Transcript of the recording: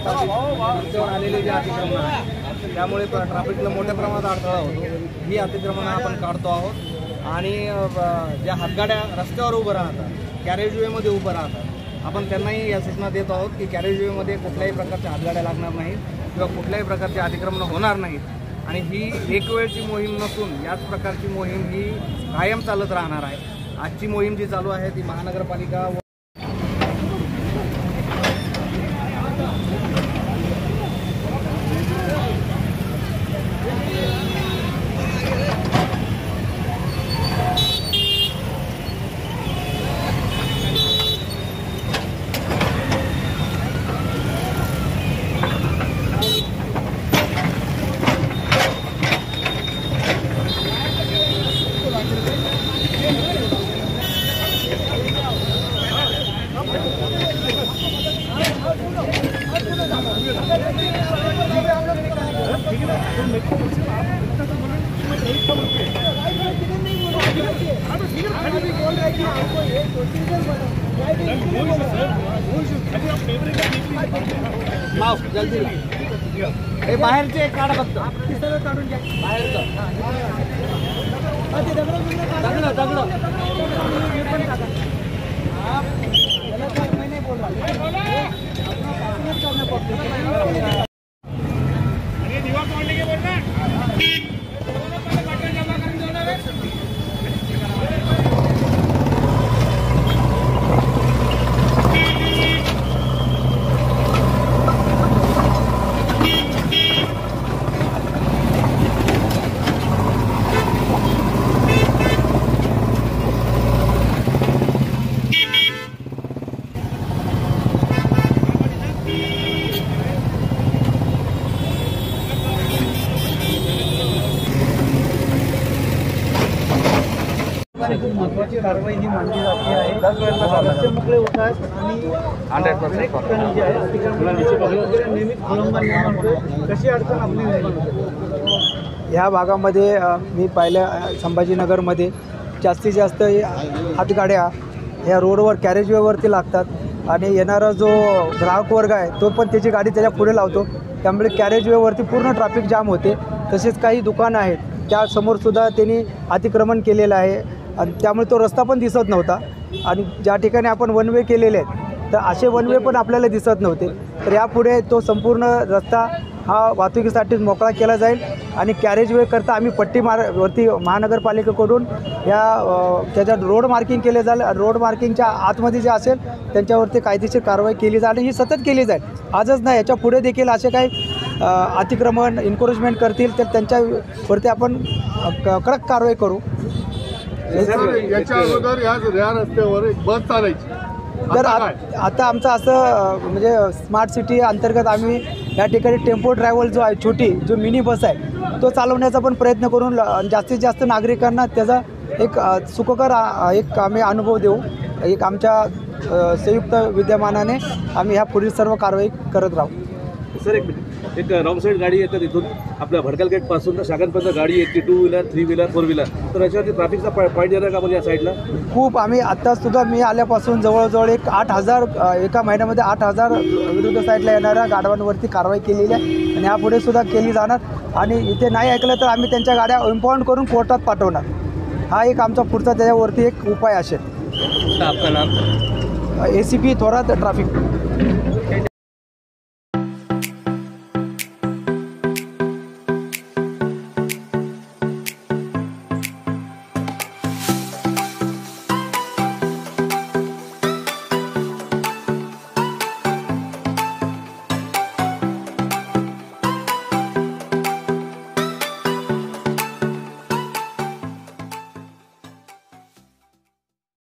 रस्त्यावर आलेले जे अतिक्रमण आहे त्यामुळे ट्रॅफिकला मोठ्या प्रमाणात अडथळा होतो। ही अतिक्रमणं आपण काढतो आहोत आणि ज्या हातगाड्या रस्त्यावर उभं राहतात, कॅरेजवेमध्ये उभं राहतात, आपण त्यांनाही या सूचना देत आहोत की कॅरेजवेमध्ये कुठल्याही प्रकारच्या हातगाड्या लागणार नाहीत किंवा कुठल्याही प्रकारचे अतिक्रमणं होणार नाहीत। आणि ही एक वेळची मोहीम नसून याच प्रकारची मोहीम ही कायम चालत राहणार आहे। आजची मोहीम जी चालू आहे ती महानगरपालिका जल्दी हे बाहेरचे एक काढा फक्त काढून घ्या बाहेरचं दगड दगड महत्त्वाची कारवाई ही मानली जाते आहे। रस्ते मोकळे होतात आणि 100% जे आहे नियमित विलंब निर्माण होतो। कशी अडचण आपली निर्माण होते? ह्या भागामध्ये मी पाहिलं संभाजीनगरमध्ये जास्तीत जास्त हातगाड्या ह्या रोडवर कॅरेजवेवरती लागतात आणि येणारा जो ग्राहक वर्ग आहे तो पण त्याची गाडी त्याच्या पुढे लावतो, त्यामुळे कॅरेजवेवरती पूर्ण ट्रॅफिक जाम होते। तसेच काही दुकानं आहेत त्यासमोरसुद्धा त्यांनी अतिक्रमण केलेलं आहे आणि त्यामुळे तो रस्ता पण दिसत नव्हता। आणि ज्या ठिकाणी आपण वन वे केलेले आहेत तर असे वन वे पण आपल्याला दिसत नव्हते। तर यापुढे तो संपूर्ण रस्ता हा वाहतुकीसाठी मोकळा केला जाईल आणि कॅरेजवे करता आम्ही पट्टी वरती महानगरपालिकेकडून त्याच्या रोड मार्किंग केले जाईल। रोड मार्किंगच्या आतमध्ये जे असेल त्यांच्यावरती कायदेशीर कारवाई केली जाईल, ही सतत केली जाईल। आजच नाही, याच्या पुढे देखील असे काही अतिक्रमण एन्क्रोचमेंट करतील तर त्यांच्यावरती आपण कडक कारवाई करू। याच्या अगोदर या रस्त्यावर एक बस चालायची, तर आता आमचं असं म्हणजे स्मार्ट सिटी अंतर्गत आम्ही या ठिकाणी टेम्पो ट्रॅव्हल जो आहे, छोटी जो मिनी बस आहे तो चालवण्याचा पण प्रयत्न करून जास्तीत जास्त नागरिकांना त्याचा एक सुखकर एक आम्ही अनुभव देऊ। एक आमच्या संयुक्त विद्यमानाने आम्ही ह्या पुढील सर्व कारवाई करत राहू। सर एक मिनिट, एक रॉंग साईड गाडी येतात इथून आपल्या भडकल गेटपासून शाखांपर्यंत गाडी येते, 2 व्हीलर 3 व्हीलर 4 व्हीलर, तर याच्यावरती ट्रॅफिकचा पॉईंट येणार का म्हणजे या साईडला? खूप आम्ही आत्तासुद्धा मी आल्यापासून जवळजवळ एक 8,000 एका महिन्यामध्ये 8,000 विरुद्ध साईडला येणाऱ्या गाड्यांवरती कारवाई केलेली आहे आणि यापुढे सुद्धा केली जाणार। आणि इथे नाही ऐकलं तर आम्ही त्यांच्या गाड्या इम्पाऊंड करून कोर्टात पाठवणार। हा एक आमचा पुढचा त्याच्यावरती एक उपाय असेल। आपलं नाम? ACP Thorat traffic.